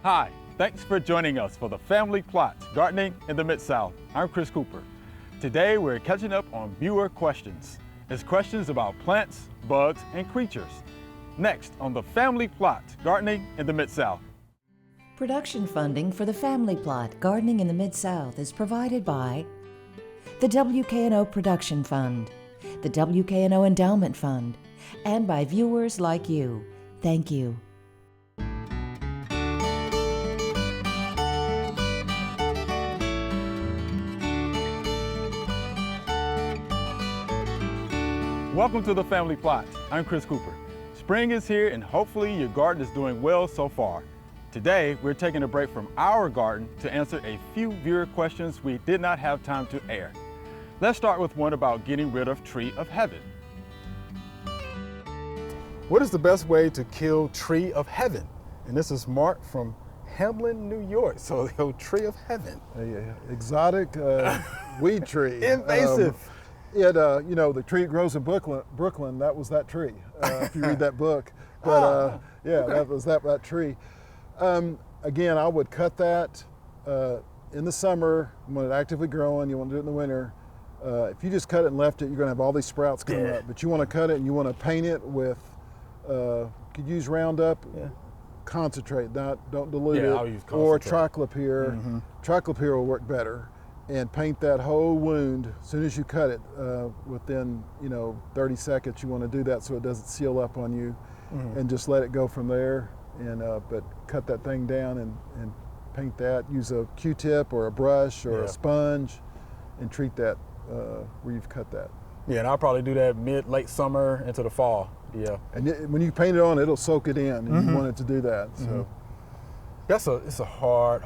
Hi, thanks for joining us for the Family Plot, Gardening in the Mid-South. I'm Chris Cooper. Today we're catching up on viewer questions. It's questions about plants, bugs, and creatures. Next on the Family Plot, Gardening in the Mid-South. Production funding for the Family Plot, Gardening in the Mid-South is provided by the WKNO Production Fund, the WKNO Endowment Fund, and by viewers like you. Thank you. Welcome to the Family Plot. I'm Chris Cooper. Spring is here and hopefully your garden is doing well so far. Today, we're taking a break from our garden to answer a few viewer questions we did not have time to air. Let's start with one about getting rid of tree of heaven. What is the best way to kill tree of heaven? And this is Mark from Hamlin, New York. So the old tree of heaven. Exotic weed tree. Invasive. The tree that grows in Brooklyn, that was that tree, if you read that book. But that was that tree. Again, I would cut that in the summer when it's actively growing. You want to do it in the winter. If you just cut it and left it, you're going to have all these sprouts coming up. But you want to cut it and you want to paint it with, could use Roundup, concentrate, don't dilute it. I'll use or concentrate. Triclopyr. Triclopyr will work better. And paint that whole wound as soon as you cut it. Within 30 seconds, you want to do that so it doesn't seal up on you, and just let it go from there. And but cut that thing down and paint that. Use a Q-tip or a brush or a sponge, and treat that where you've cut that. Yeah, and I'll probably do that late summer into the fall. Yeah. And when you paint it on, it'll soak it in. And you want it to do that. So. It's a hard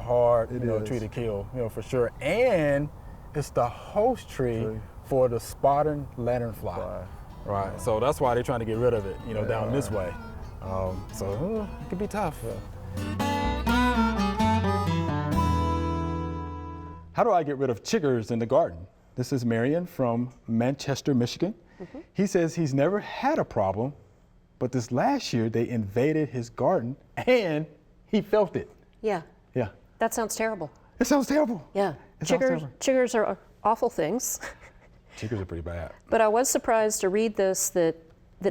tree to kill, for sure. And it's the host tree for the spotted lanternfly. Right. So that's why they're trying to get rid of it, down this way. So it could be tough. How do I get rid of chiggers in the garden? This is Marion from Manchester, Michigan. He says he's never had a problem, but this last year they invaded his garden and he felt it. Yeah. Yeah. That sounds terrible. It sounds terrible. Yeah. Chiggers are awful things. Chiggers are pretty bad. But I was surprised to read this that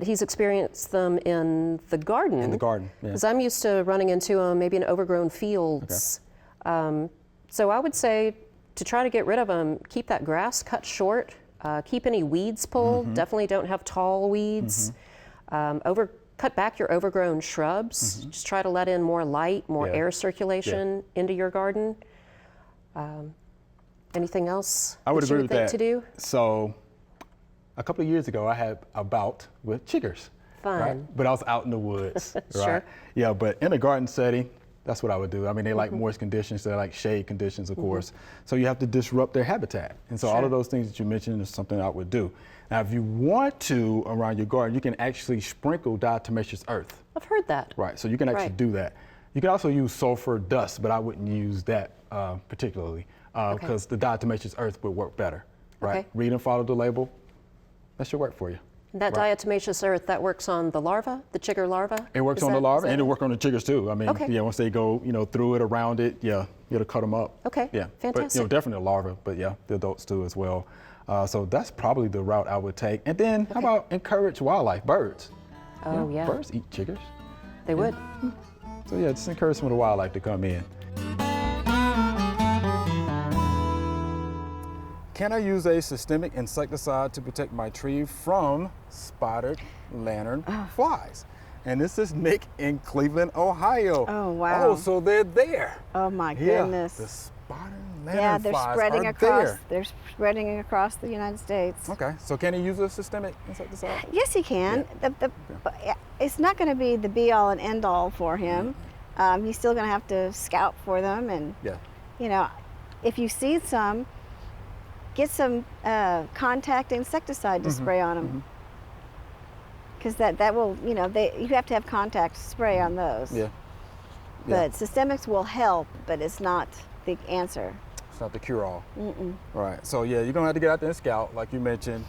he's experienced them in the garden. In the garden, yeah. Because I'm used to running into them maybe in overgrown fields. Okay. So I would say to try to get rid of them, keep that grass cut short, keep any weeds pulled. Definitely don't have tall weeds. Cut back your overgrown shrubs. Just try to let in more light, more air circulation into your garden. Anything else I would agree with that. to do? So a couple of years ago, I had a bout with chiggers. Fun. Right? But I was out in the woods. Sure. Right? Yeah, but in a garden setting, that's what I would do. I mean, they like moist conditions, they like shade conditions, of course. So you have to disrupt their habitat. And so all of those things that you mentioned is something I would do. Now, if you want to, around your garden, you can actually sprinkle diatomaceous earth. I've heard that. Right, so you can actually do that. You can also use sulfur dust, but I wouldn't use that particularly because the diatomaceous earth would work better. Right? Read and follow the label. That should work for you. That diatomaceous earth, that works on the larva, the chigger larva? It works on the larva, and it'll work on the chiggers too. I mean, once they go, through it, around it, it'll cut them up. Okay, yeah, fantastic. But, definitely the larva, but the adults too as well. So that's probably the route I would take. And then how about encourage wildlife, birds? Oh, yeah. Birds eat chiggers. They would. So just encourage some of the wildlife to come in. Can I use a systemic insecticide to protect my tree from spotted lantern flies? And this is Nick in Cleveland, Ohio. Oh, wow. Oh, so they're there. Oh, my goodness. The spotted lantern flies spreading are across. there. They're spreading across the United States. Okay, so can he use a systemic insecticide? Yes, he can. It's not going to be the be-all and end-all for him. He's still going to have to scout for them, and if you see some, get some contact insecticide to spray on them. Because that will, you have to have contact spray on those. But systemics will help, but it's not the answer. It's not the cure-all. Right. So you're gonna have to get out there and scout, like you mentioned.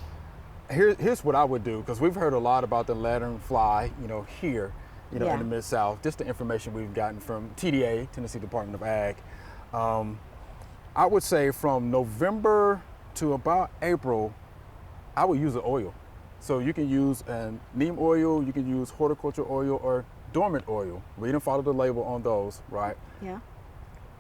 Here's what I would do, because we've heard a lot about the lanternfly, here, you know, Yeah. in the Mid-South, just the information we've gotten from TDA, Tennessee Department of Ag. I would say from November to about April, I would use an oil. So you can use neem oil, you can use horticulture oil or dormant oil. We didn't follow the label on those, right? Yeah.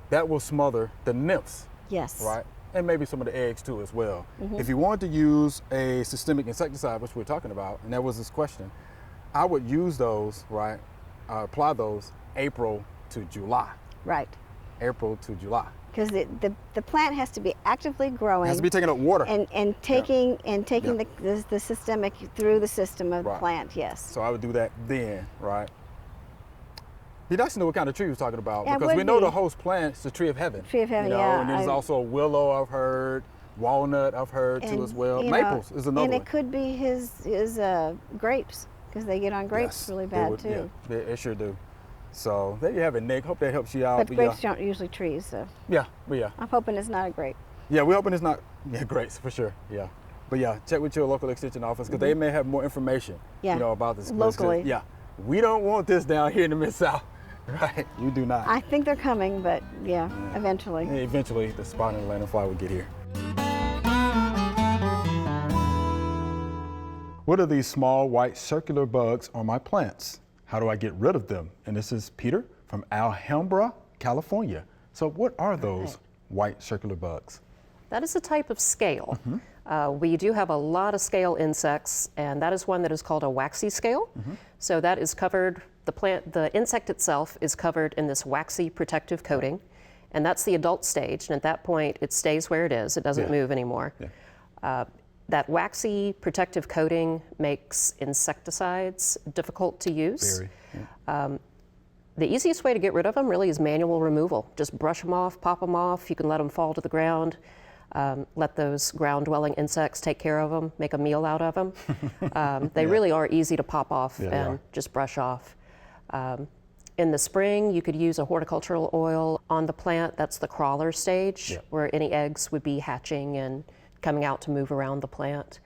That will smother the nymphs, Yes. right? And maybe some of the eggs too as well. If you wanted to use a systemic insecticide, which we're talking about, and that was this question, I would use those, right? Apply those April to July. Right. April to July. Because the plant has to be actively growing. It has to be taking up water. and taking the systemic through the system of the Right. plant. Yes. So I would do that then, right? Be nice to know what kind of tree you're talking about, Yeah, it because we would know be. the host plant's the tree of heaven. Tree of heaven, you know, yeah, And there's also a willow I've heard, walnut I've heard too as well. you know, Maples is another and one. it could be his grapes, because they get on grapes Yes, really they bad would, too. Yeah, they sure do. So there you have it, Nick. Hope that helps you out. But grapes aren't usually trees, so yeah, yeah. I'm hoping it's not a grape. Yeah, we're hoping it's not grapes for sure. Yeah. But yeah, check with your local extension office because they may have more information, Yeah, you know, about this. locally. Yeah. We don't want this down here in the Mid-South. Right. You do not. I think they're coming, but yeah, eventually. And eventually the spotted lanternfly will get here. What are these small white circular bugs on my plants? How do I get rid of them? And this is Peter from Alhambra, California. So what are those white circular bugs? That is a type of scale. We do have a lot of scale insects, and that is one that is called a waxy scale. So that is covered, the insect itself is covered in this waxy protective coating, and that's the adult stage. And at that point, it stays where it is. It doesn't move anymore. That waxy protective coating makes insecticides difficult to use. Very. The easiest way to get rid of them really is manual removal. Just brush them off, pop them off. You can let them fall to the ground. Let those ground-dwelling insects take care of them, make a meal out of them. They really are easy to pop off and just brush off. In the spring, you could use a horticultural oil on the plant. That's the crawler stage, where any eggs would be hatching and coming out to move around the plant.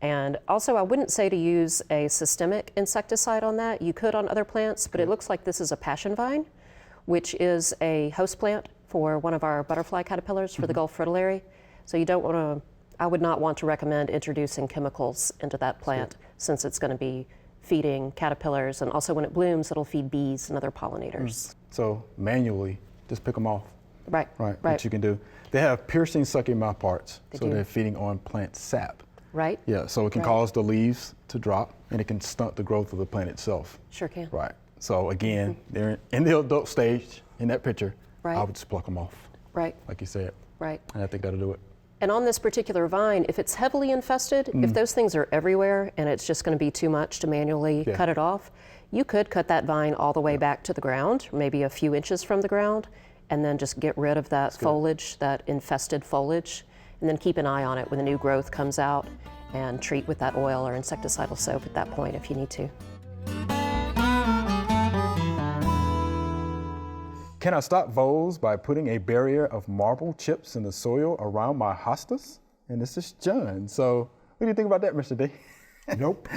And also, I wouldn't say to use a systemic insecticide on that. You could on other plants, but it looks like this is a passion vine, which is a host plant for one of our butterfly caterpillars for the Gulf fritillary. So you don't want to, I would not want to recommend introducing chemicals into that plant since it's going to be feeding caterpillars, and also when it blooms, it'll feed bees and other pollinators. So manually, just pick them off. Right. What you can do. They have piercing sucking mouth parts, so do. they're feeding on plant sap. Right? Yeah, so it can cause the leaves to drop, and it can stunt the growth of the plant itself. Sure can. Right. So again, they're in the adult stage in that picture. Right. I would just pluck them off, Right. like you said. Right. And I think that'll do it. And on this particular vine, if it's heavily infested, if those things are everywhere and it's just going to be too much to manually cut it off, you could cut that vine all the way back to the ground, maybe a few inches from the ground, and then just get rid of that foliage, that infested foliage, and then keep an eye on it when the new growth comes out and treat with that oil or insecticidal soap at that point if you need to. Can I stop voles by putting a barrier of marble chips in the soil around my hostas? And this is John. So what do you think about that, Mr. D? Nope.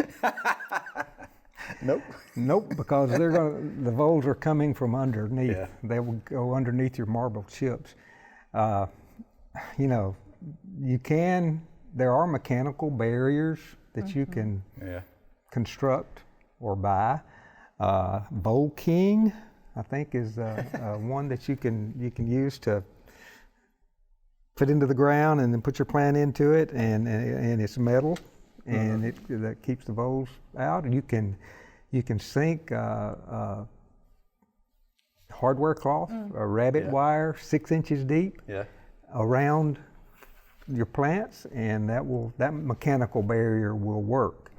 Nope. Nope, because the voles are coming from underneath. Yeah. They will go underneath your marble chips. There are mechanical barriers that you can construct or buy. Vole King, I think, is one that you can use to put into the ground and then put your plant into it, and it's metal, and that keeps the voles out. And you can sink hardware cloth, a rabbit wire 6 inches deep around your plants, and that mechanical barrier will work.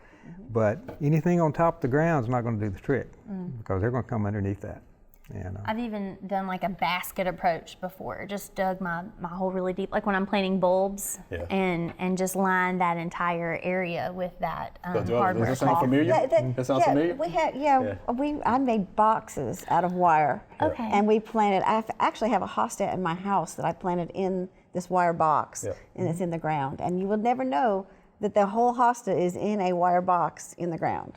But anything on top of the ground is not going to do the trick because they're going to come underneath that. And, I've even done like a basket approach before. Just dug my hole really deep, like when I'm planting bulbs, and just lined that entire area with that hardware Does that sound cloth. familiar? That sounds familiar? We had, I made boxes out of wire. Okay. And we planted, I actually have a hosta in my house that I planted in this wire box, and it's in the ground. And you will never know that the whole hosta is in a wire box in the ground.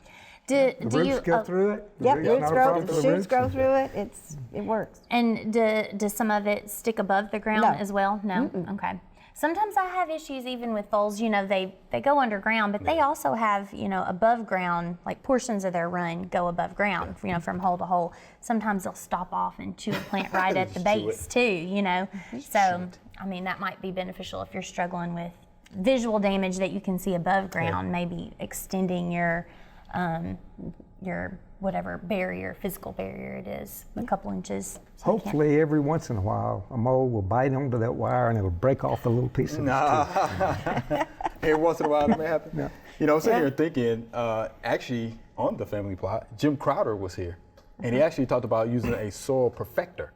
The roots go through it? Yep, It's roots not a grow, problem for the shoots roots? grow through it. It works. And does some of it stick above the ground No. as well? No? Okay. Sometimes I have issues even with voles, you know, they go underground, but they also have, you know, above ground, like portions of their run go above ground, you know, from hole to hole. Sometimes they'll stop off and chew a plant right at the base too, you know. So, I mean, that might be beneficial if you're struggling with visual damage that you can see above ground, maybe extending your whatever barrier, physical barrier it is, a couple inches. So Hopefully, every once in a while, a mole will bite onto that wire and it'll break off a little piece of the tree. Every once in a while, that may happen. Yeah. You know, I'm sitting here thinking, actually, on the family plot, Jim Crowder was here, and he actually talked about using a soil perfector,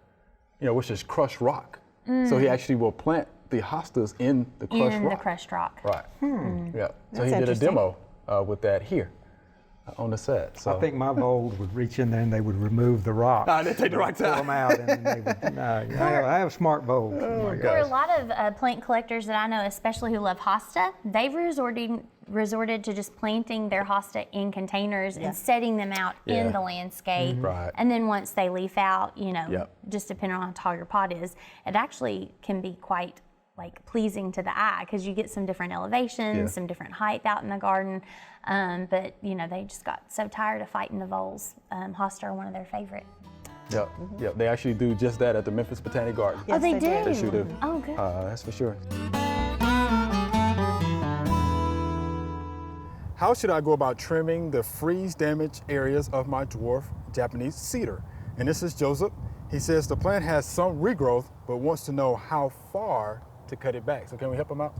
you know, which is crushed rock. So he actually will plant the hostas in the crushed rock. the crushed rock. Right. Yeah. So That's he did a interesting. demo with that here on the set. So I think my voles would reach in there and they would remove the rocks. They take the rocks pull out. them out, and then they would. No, I have smart voles. Oh my For a gosh. lot of plant collectors that I know, especially who love hosta, they've resorted to just planting their hosta in containers and setting them out in the landscape. Right. And then once they leaf out, you know, Yep. just depending on how tall your pot is, it actually can be quite like pleasing to the eye because you get some different elevations, some different height out in the garden. But you know, they just got so tired of fighting the voles. Hosta are one of their favorite. Yep. Yep. They actually do just that at the Memphis Botanic Garden. Oh, they they do? do. They sure do. Oh, good. That's for sure. How should I go about trimming the freeze-damaged areas of my dwarf Japanese cedar? And this is Joseph. He says the plant has some regrowth, but wants to know how far to cut it back. So can we help him out?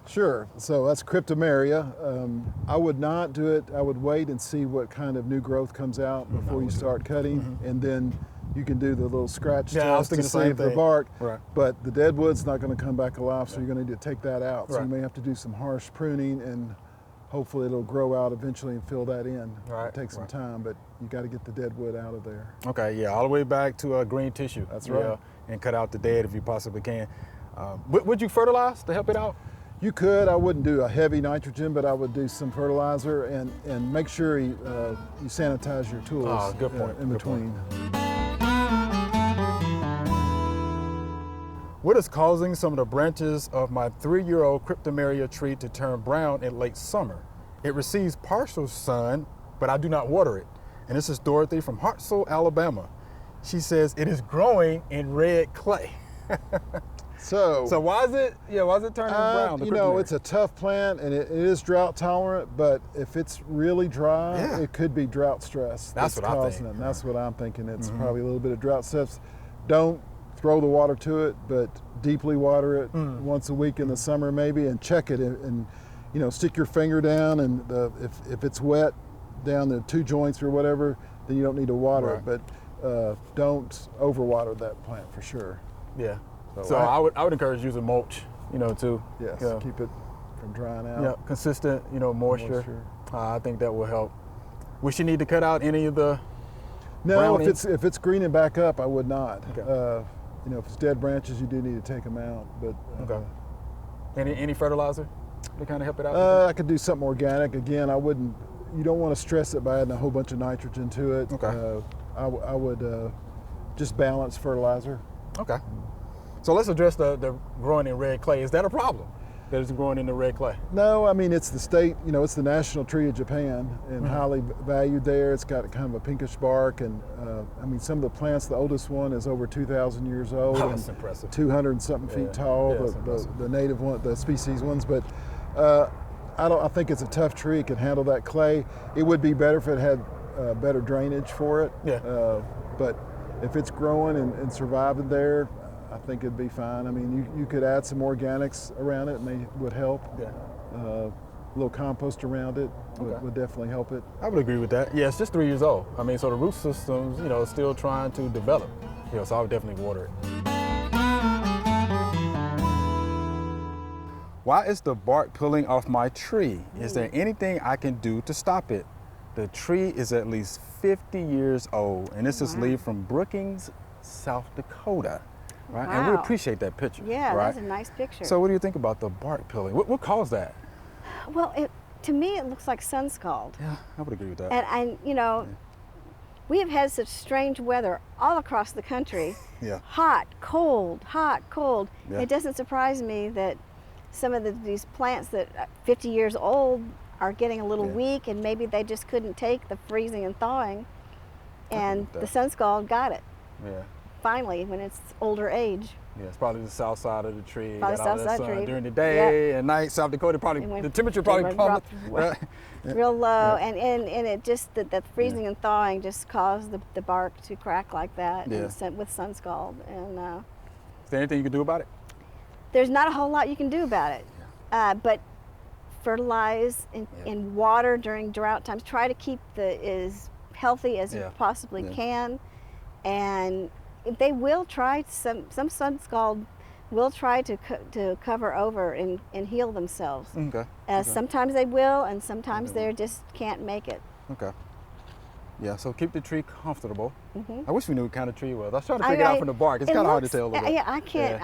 Sure. So that's cryptomeria. I would not do it. I would wait and see what kind of new growth comes out before you start cutting, and then you can do the little scratch Yeah, I was test to thinking the same save the thing. bark. Right. But the dead wood's not going to come back alive, so you're going to need to take that out. So Right. you may have to do some harsh pruning, and hopefully it'll grow out eventually and fill that in. Right, It takes some right. time, but you got to get the dead wood out of there. Okay, yeah, all the way back to green tissue. That's right. Yeah, and cut out the dead if you possibly can. Would you fertilize to help it out? You could. I wouldn't do a heavy nitrogen, but I would do some fertilizer and make sure you sanitize your tools Oh, good point, in good point. between. What is causing some of the branches of my 3-year-old cryptomeria tree to turn brown in late summer? It receives partial sun, but I do not water it. And this is Dorothy from Hartselle, Alabama. She says it is growing in red clay. So why is it turning brown? the you know, cryptomeria? it's a tough plant and it is drought tolerant, but if it's really dry, Yeah. it could be drought stress That's what I causing think. it. And that's what I'm thinking. It's probably a little bit of drought stress. Don't throw the water to it, but deeply water it once a week in the summer maybe, and check it and you know, stick your finger down, and if it's wet down the 2 joints or whatever, then you don't need to water Right. it. But don't overwater that plant for sure. Yeah. So So I would encourage using mulch, you know, too. Yes, Yeah. keep it from drying out. Yeah, consistent, you know, moisture. Moisture. I think that will help. We should need to cut out any of the. No, browning? if it's greening back up, I would not. Okay. You know, if it's dead branches, you do need to take them out. But Okay. Any fertilizer to kind of help it out? I could do something organic. Again, I wouldn't. You don't want to stress it by adding a whole bunch of nitrogen to it. Okay. I would just balance fertilizer. Okay. So let's address the growing in red clay. Is that a problem? That it's growing in the red clay? No, I mean it's the state. You know, it's the national tree of Japan and highly valued there. It's got kind of a pinkish bark, and I mean some of the plants. The oldest one is over 2,000 years old. Oh, and that's impressive. 200 and something Yeah, feet tall. yeah, that's impressive. The native one, the species ones, but. I think it's a tough tree. It can handle that clay. It would be better if it had better drainage for it. Yeah. But if it's growing and surviving there, I think it'd be fine. I mean, you could add some organics around it, and they would help. Yeah. A little compost around it Okay. would definitely help it. I would agree with that. Yeah, it's just 3 years old. I mean, so the root system's, you know, still trying to develop. You know, so I would definitely water it. Why is the bark peeling off my tree? Is there anything I can do to stop it? The tree is at least 50 years old, and this is Lee from Brookings, South Dakota. Right? And we Wow. appreciate that picture. Yeah, right? that's a nice picture. So what do you think about the bark peeling? What caused that? Well, to me, it looks like sun scald. Yeah, I would agree with that. And you know, we have had such strange weather all across the country. Yeah. Hot, cold, hot, cold. Yeah. It doesn't surprise me that some of these plants that are 50 years old are getting a little weak, and maybe they just couldn't take the freezing and thawing. And the sun scald got it. Yeah. Finally, when it's older age. Yeah, it's probably the south side of the tree. Probably got all south that side sun tree. during the day and night. South Dakota the temperature probably plummeted. Right? Real low, and it just that freezing and thawing just caused the bark to crack like that. Yeah. And with sun scald. And Is there anything you can do about it? there's not a whole lot you can do about it, but fertilize in water during drought times. Try to keep as healthy as you possibly can, and they will try some sun scald will try to cover over and heal themselves. Okay. Sometimes they will, and sometimes they just can't make it. Okay. Yeah, so keep the tree comfortable. Mm-hmm. I wish we knew what kind of tree it was. I was trying to figure it out from the bark. It's kind of hard to tell. Yeah, I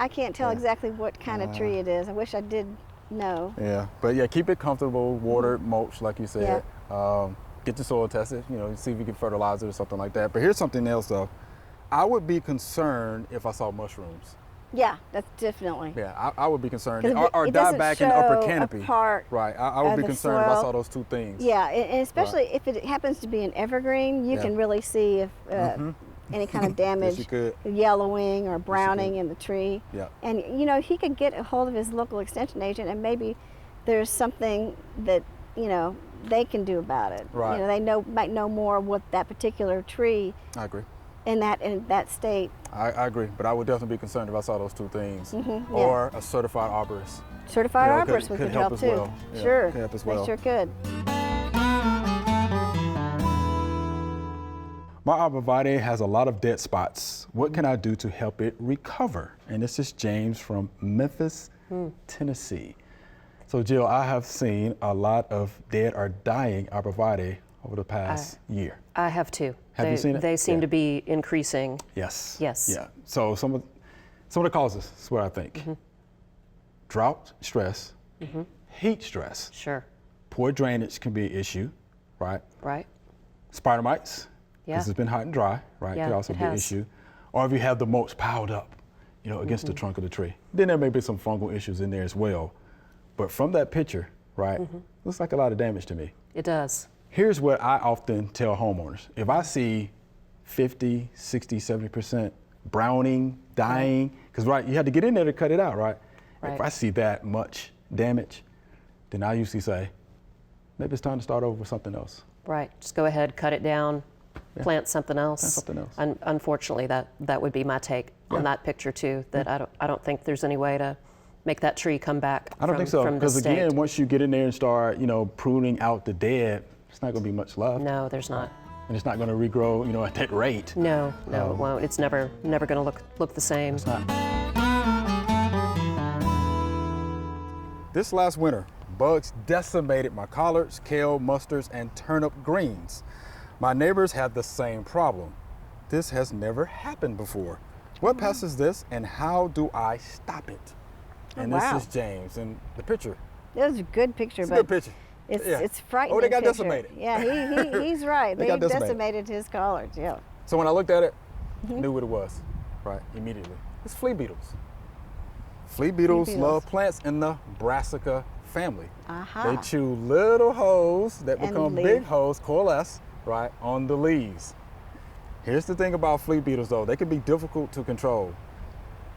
can't tell exactly what kind of tree it is. I wish I did know. Yeah, but yeah, keep it comfortable, water, mulch, like you said. Get the soil tested, you know, see if you can fertilize it or something like that. But here's something else though. I would be concerned if I saw mushrooms. Yeah, that's definitely. Yeah, I would be concerned. 'Cause Or it die doesn't back in the upper show canopy. a part Right, I would of be the concerned if I soil. saw those two things. Yeah, and especially if it happens to be an evergreen, you can really see if any kind of damage, you could. yellowing or browning in the tree. Yeah. And you know, he could get a hold of his local extension agent, and maybe there's something that they can do about it. Right. You know, they might know more what that particular tree I agree. in that state. I agree, but I would definitely be concerned if I saw those two things. Yeah. Or a certified arborist. Certified You know, arborist could could help help as too. well. Yeah, Sure, could help as well. they sure could. My arborvitae has a lot of dead spots. What can I do to help it recover? And this is James from Memphis, Tennessee. So Jill, I have seen a lot of dead or dying arborvitae over the past year. I have too. Have you seen it? They seem to be increasing. Yes. Yes. Yeah. So some of the causes is what I think. Drought stress, heat stress. Sure. Poor drainage can be an issue, right? Right. Spider mites, Yeah. because it's been hot and dry, right? Yeah, Could also it be an has. issue. Or if you have the mulch piled up, against the trunk of the tree. Then there may be some fungal issues in there as well. But from that picture, right, looks like a lot of damage to me. It does. Here's what I often tell homeowners. If I see 50, 60, 70% browning, dying, because you had to get in there to cut it out, right? Right. If I see that much damage, then I usually say, maybe it's time to start over with something else. Right. Just go ahead, cut it down, plant something else. Plant something else. Unfortunately, that would be my take on that picture too. That I don't think there's any way to make that tree come back. I don't think so, because again, once you get in there and start, pruning out the dead, it's not going to be much left. No, there's not. And it's not going to regrow, at that rate. No, it won't. It's never going to look the same. It's not. This last winter, bugs decimated my collards, kale, mustards, and turnip greens. My neighbors had the same problem. This has never happened before. What pest is this, and how do I stop it? And wow. this is James, and the picture. That was a good picture, It's a but good picture. it's frightening. Oh, they got picture. decimated. Yeah, he's right. They They got decimated. decimated his collards. Yeah. So when I looked at it, I knew what it was, right, immediately. It's flea beetles. Flea beetles beetles. love plants in the Brassica family. Aha. They chew little holes that And become leaf. big holes, coalesce, right, on the leaves. Here's the thing about flea beetles though, they can be difficult to control.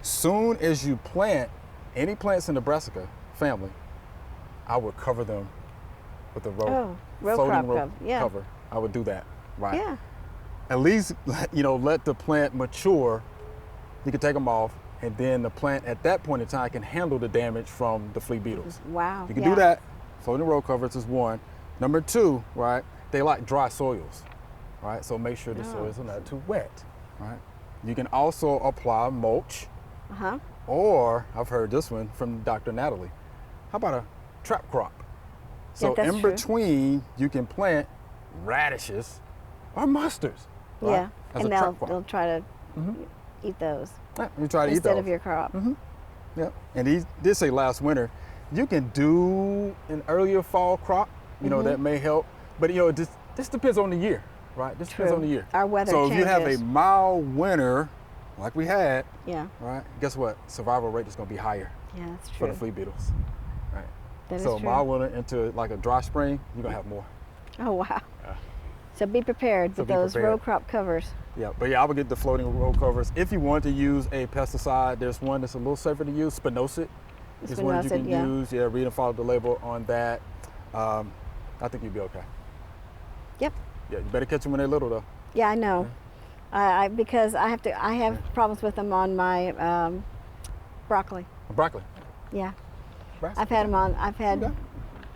Soon as you plant any plants in the Brassica family, I would cover them with a row floating crop row cover, yeah. cover. I would do that, right? Yeah. At least, let the plant mature. You can take them off, and then the plant at that point in time can handle the damage from the flea beetles. Wow. You can yeah. do that. Floating row covers is one. Number two, right, they like dry soils, right? So make sure the soils are not too wet, right? You can also apply mulch, Uh-huh. or I've heard this one from Dr. Natalie. How about a trap crop? So that's in true. between, you can plant radishes or mustards. Right? Yeah. As And a trap crop. they'll try to eat those Yeah, you try to eat instead those. of your crop. Yep. And he did say last winter, you can do an earlier fall crop, you know, that may help. But you know, this depends on the year, right? This depends on the year. Our weather So if you have a changes. mild winter, like we had, Yeah, right? Guess what? Survival rate is going to be higher yeah, that's for true. the flea beetles, right? That is So true. mild winter into like a dry spring, you're going to have more. Oh, wow. So be prepared So with be those prepared. row crop covers. Yeah, but yeah, I would get the floating row covers. If you want to use a pesticide, there's one that's a little safer to use, Spinosad. Is one that you Spinosad, can yeah. use. Yeah, read and follow the label on that. I think you'd be okay. Yep. Yeah, you better catch them when they're little though. Yeah, I know. Because I have problems with them on my broccoli. Broccoli. Yeah. Brassica. I've had them on. I've had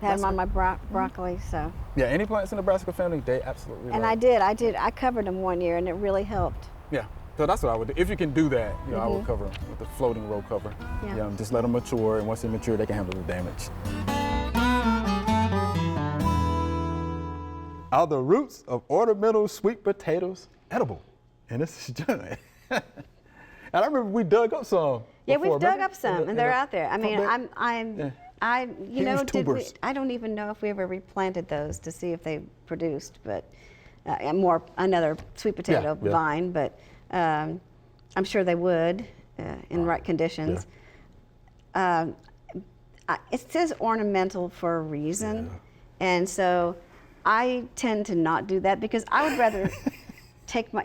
Okay. them on my broccoli. So. Yeah, any plants in the brassica family, they absolutely And love. I did. I covered them one year, and it really helped. Yeah, so that's what I would do. If you can do that, you know, I would cover them with the floating row cover. Yeah. Just let them mature, and once they mature, they can handle the damage. Are the roots of ornamental sweet potatoes edible? And this is John. And I remember we dug up some. Yeah, before, we've dug remember? up some, and they're out there. I mean, Yeah. you know, Huge tubers. I don't even know if we ever replanted those to see if they produced, but another sweet potato yeah. vine, but I'm sure they would in right conditions. It says ornamental for a reason, and so I tend to not do that because I would rather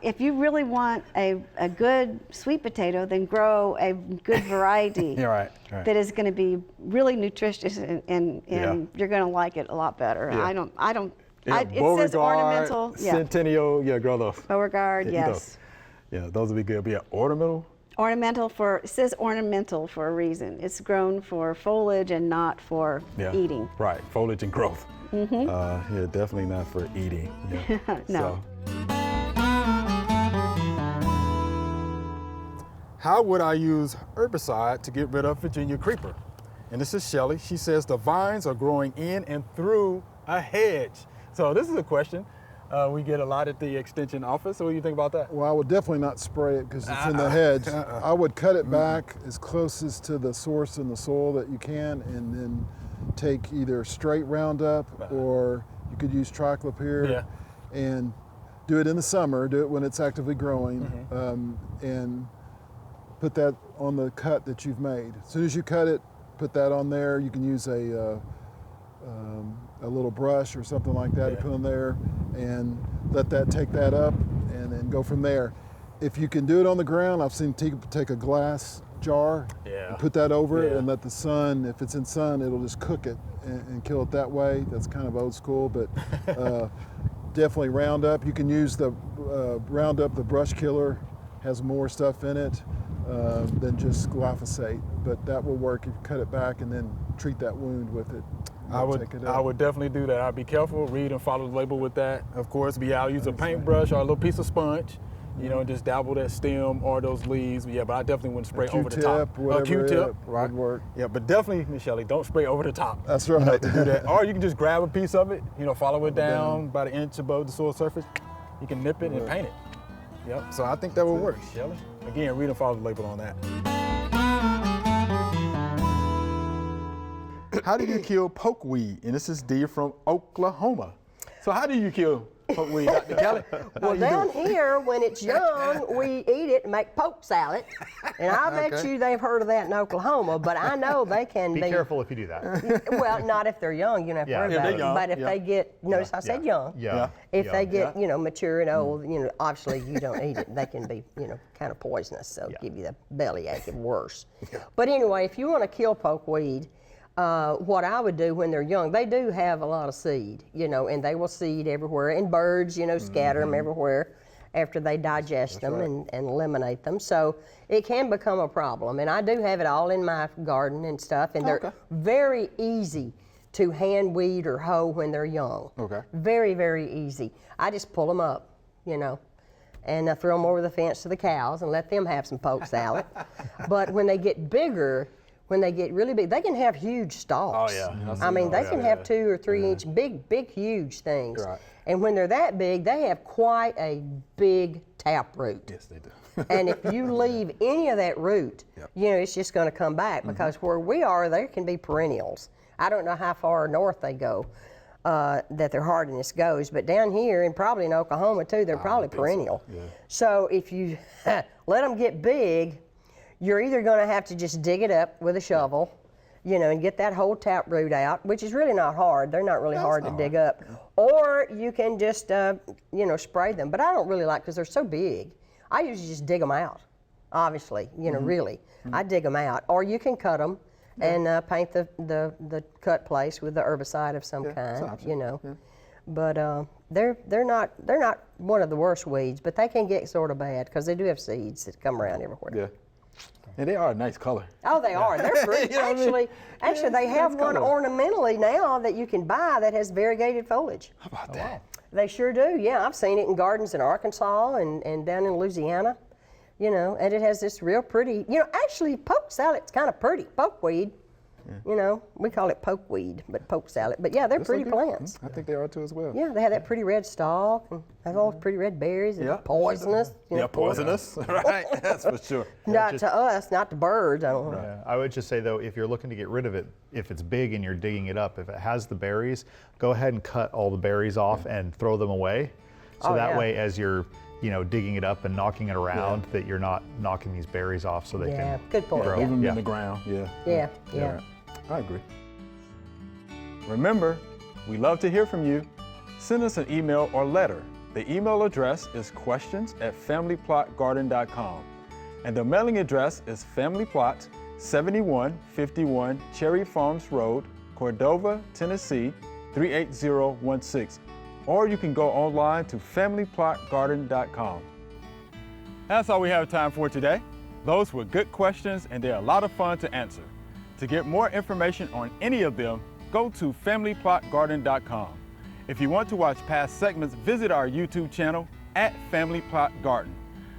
if you really want a good sweet potato, then grow a good variety Yeah, right. that is going to be really nutritious and you're going to like it a lot better. Yeah. It says ornamental. Yeah. Centennial, grow those. Beauregard, Yeah, eat yes. those. Yeah, those would be good. But yeah, ornamental. It says ornamental for a reason. It's grown for foliage and not for eating. Right, foliage and growth. Yeah, definitely not for eating. Yeah. No. How would I use herbicide to get rid of Virginia creeper? And this is Shelly. She says the vines are growing in and through a hedge. So this is a question we get a lot at the extension office. So what do you think about that? Well, I would definitely not spray it because it's in the hedge. I would cut it back as close as to the source in the soil that you can, and then take either straight Roundup or you could use triclopyr and do it in the summer. Do it when it's actively growing, and put that on the cut that you've made. As soon as you cut it, put that on there. You can use a little brush or something like that to put on there, and let that take that up, and then go from there. If you can do it on the ground, I've seen people take a glass jar and put that over it, and let the sun, if it's in sun, it'll just cook it and kill it that way. That's kind of old school, but definitely Roundup. You can use the Roundup, the brush killer, has more stuff in it than just glyphosate, but that will work if you cut it back and then treat that wound with it. I would definitely do that. I'd be careful, read and follow the label with that. Of course, I'll use a paintbrush or a little piece of sponge, and just dabble that stem or those leaves. Yeah, but I definitely wouldn't spray over the top. A Q-tip, right? Would work. Yeah, but definitely, Miss Shelley, don't spray over the top. That's right. To do that. Or you can just grab a piece of it, follow it down about an inch above the soil surface. You can nip it and paint it. Yep, so I think that would work, Shelley. Again, read and follow the label on that. How do you kill pokeweed? And this is Dee from Oklahoma. So how do you kill pokeweed, Dr. Kelly? Well, down here, when it's young, we eat it and make poke salad. And I bet you they've heard of that in Oklahoma, but I know they can be. Be careful if you do that. Well, not if they're young, you don't have to worry about it. young, But if they get, notice I said young. Yeah. If they get, mature and old, obviously you don't eat it. They can be, kind of poisonous, so give you the bellyache and worse. But anyway, if you want to kill pokeweed, what I would do when they're young, they do have a lot of seed, and they will seed everywhere. And birds, scatter them everywhere after they digest them and eliminate them. So it can become a problem. And I do have it all in my garden and stuff. And they're very easy to hand weed or hoe when they're young. Okay. Very, very easy. I just pull them up, and I throw them over the fence to the cows and let them have some poke salad. But when they get bigger, when they get really big, they can have huge stalks. Oh, yeah. I mean, they can have 2 or 3 inch, big, huge things. Right. And when they're that big, they have quite a big taproot. Yes, they do. And if you leave any of that root, it's just going to come back because where we are, there can be perennials. I don't know how far north they go. that their hardiness goes. But down here, and probably in Oklahoma too, they're probably perennial. Yeah. So if you let them get big, you're either going to have to just dig it up with a shovel, you know, and get that whole taproot out, which is really not hard. They're not really hard to dig up. Or you can just, you know, spray them. But I don't really like, because they're so big, I usually just dig them out, obviously, you know, really. I dig them out. Or you can cut them and paint the cut place with the herbicide of some kind, you know. But they're not one of the worst weeds, but they can get sort of bad because they do have seeds that come around everywhere. Yeah. And they are a nice color. Oh, they are. They're pretty. You know what I mean? Actually, they have one ornamentally now that you can buy that has variegated foliage. How about that? They sure do. Yeah, I've seen it in gardens in Arkansas and down in Louisiana. You know, and it has this real pretty. You know, actually, poke salad's kind of pretty. Pokeweed. You know, we call it pokeweed, but poke salad. But yeah, they're pretty plants. I think they are too as well. Yeah, they have that pretty red stalk and have all pretty red berries and poisonous. You know, poisonous. Right, that's for sure. Not to us, not to birds. I don't know. Yeah, I would just say though, if you're looking to get rid of it, if it's big and you're digging it up, if it has the berries, go ahead and cut all the berries off and throw them away. So that way, as you're digging it up and knocking it around, that you're not knocking these berries off so they can good point. grow. Leave them in the ground. Yeah. I agree. Remember, we love to hear from you. Send us an email or letter. The email address is questions@familyplotgarden.com. And the mailing address is Family Plot, 7151 Cherry Farms Road, Cordova, Tennessee, 38016. Or you can go online to familyplotgarden.com. That's all we have time for today. Those were good questions and they're a lot of fun to answer. To get more information on any of them, go to familyplotgarden.com. If you want to watch past segments, visit our YouTube channel @FamilyPlotGarden.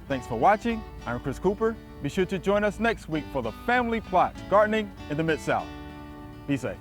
Thanks for watching. I'm Chris Cooper. Be sure to join us next week for the Family Plot Gardening in the Mid-South. Be safe.